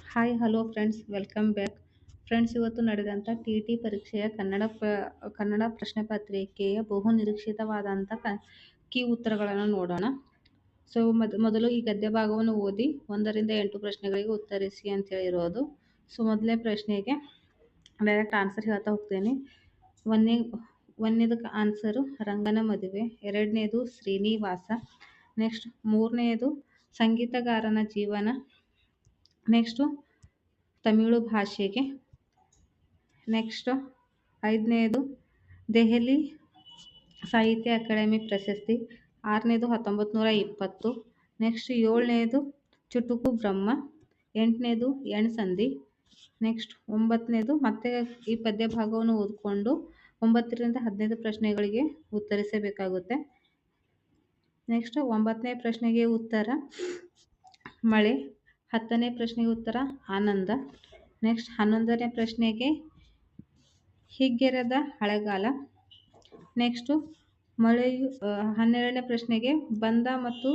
Hi hello friends welcome back. Friends, ಇವತ್ತು ನಡೆದಂಥ T T ಪರೀಕ್ಷೆಯ ಕನ್ನಡ ಪ್ರಶ್ನೆ ಪತ್ರಿಕೆಯ ಬಹು ನಿರೀಕ್ಷಿತವಾದಂಥ ಕೀ ಉತ್ತರಗಳನ್ನು ನೋಡೋಣ. ಸೊ ಮೊದಲು ಈ ಗದ್ಯ ಭಾಗವನ್ನು ಓದಿ 1 ರಿಂದ 8 ಪ್ರಶ್ನೆಗಳಿಗೆ ಉತ್ತರಿಸಿ ಅಂತ ಹೇಳಿರೋದು. ಸೊ ಮೊದಲನೇ ಪ್ರಶ್ನೆಗೆ ಡೈರೆಕ್ಟ್ ಆನ್ಸರ್ ಹೇಳ್ತಾ ಹೋಗ್ತೇನೆ. ಒಂದನೇದು ಆನ್ಸರು ರಂಗನ ಮದುವೆ, ಎರಡನೇದು ಶ್ರೀನಿವಾಸ, ನೆಕ್ಸ್ಟ್ ಮೂರನೆಯದು ಸಂಗೀತಗಾರನ ಜೀವನ, ನೆಕ್ಸ್ಟು ತಮಿಳು ಭಾಷೆಗೆ, ನೆಕ್ಸ್ಟು ಐದನೇದು ದೆಹಲಿ ಸಾಹಿತ್ಯ ಅಕಾಡೆಮಿ ಪ್ರಶಸ್ತಿ, ಆರನೇದು 1920, ನೆಕ್ಸ್ಟ್ ಏಳನೇದು ಚುಟುಕು ಬ್ರಹ್ಮ, ಎಂಟನೇದು ಎಣ್ಸಂಧಿ, ನೆಕ್ಸ್ಟ್ ಒಂಬತ್ತನೇದು ಮತ್ತೆ ಈ ಪದ್ಯ ಭಾಗವನ್ನು ಓದಿಕೊಂಡು 9 ರಿಂದ 15 ಪ್ರಶ್ನೆಗಳಿಗೆ ಉತ್ತರಿಸಬೇಕಾಗುತ್ತೆ. ನೆಕ್ಸ್ಟ್ 9ನೇ ಪ್ರಶ್ನೆಗೆ ಉತ್ತರ ಮಳೆ, 10ನೇ ಪ್ರಶ್ನೆಗೆ ಉತ್ತರ ಆನಂದ, ನೆಕ್ಸ್ಟ್ 11ನೇ ಪ್ರಶ್ನೆಗೆ ಹಿಗ್ಗೆರೆದ ಹಳೆಗಾಲ, ನೆಕ್ಸ್ಟು ಮಳೆಯು 12ನೇ ಪ್ರಶ್ನೆಗೆ ಬಂಧ ಮತ್ತು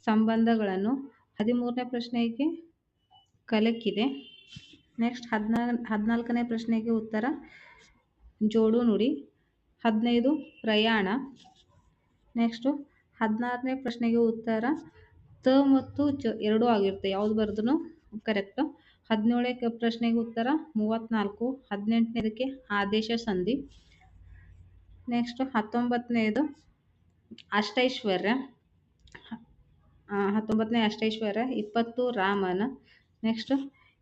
ಸಂಬಂಧಗಳನ್ನು, 13ನೇ ಪ್ರಶ್ನೆಗೆ ಕಲಕಿದೆ, ನೆಕ್ಸ್ಟ್ 14ನೇ ಪ್ರಶ್ನೆಗೆ ಉತ್ತರ ಜೋಡು ನುಡಿ, 15 ಪ್ರಯಾಣ, ನೆಕ್ಸ್ಟು 16ನೇ ಪ್ರಶ್ನೆಗೆ ಉತ್ತರ ತ ಮತ್ತು ಜ ಎರಡೂ ಆಗಿರುತ್ತೆ, ಯಾವ್ದು ಬರೆದ್ರೂ ಕರೆಕ್ಟು. 17ನೇ ಪ್ರಶ್ನೆಗೆ ಉತ್ತರ 34, 18ನೇದಕ್ಕೆ ಆದೇಶ ಸಂಧಿ, ನೆಕ್ಸ್ಟ್ 19ನೇದು ಅಷ್ಟೈಶ್ವರ್ಯ, 19ನೇ ಅಷ್ಟೈಶ್ವರ್ಯ, 20 ರಾಮನ, ನೆಕ್ಸ್ಟ್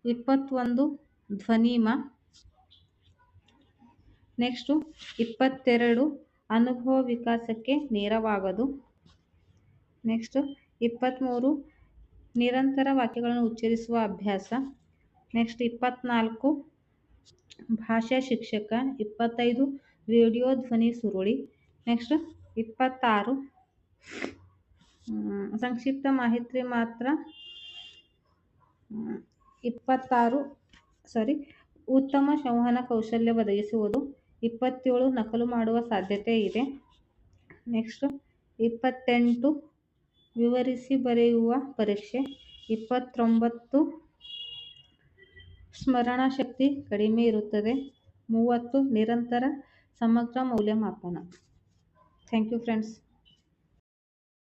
21 ಧ್ವನಿಮ, ನೆಕ್ಸ್ಟು 22 ಅನುಭವ ವಿಕಾಸಕ್ಕೆ ನೇರವಾಗದು, ನೆಕ್ಸ್ಟ್ 23 ನಿರಂತರ ವಾಕ್ಯಗಳನ್ನು ಉಚ್ಚರಿಸುವ ಅಭ್ಯಾಸ, ನೆಕ್ಸ್ಟ್ 24 ಭಾಷಾ ಶಿಕ್ಷಕ, 25 ರೇಡಿಯೋ ಧ್ವನಿ ಸುರುಳಿ, ನೆಕ್ಸ್ಟ್ 26 ಸಂಕ್ಷಿಪ್ತ ಮಾಹಿತಿ ಮಾತ್ರ, 26 ಉತ್ತಮ ಸಂವಹನ ಕೌಶಲ್ಯ ಒದಗಿಸುವುದು, 27 ನಕಲು ಮಾಡುವ ಸಾಧ್ಯತೆ ಇದೆ, ನೆಕ್ಸ್ಟ್ 28 ವಿವರಿಸಿ ಬರೆಯುವ ಪರೀಕ್ಷೆ, 29 ಸ್ಮರಣ ಶಕ್ತಿ ಕಡಿಮೆ ಇರುತ್ತದೆ, 30 ನಿರಂತರ ಸಮಗ್ರ ಮೌಲ್ಯಮಾಪನ. Thank you friends.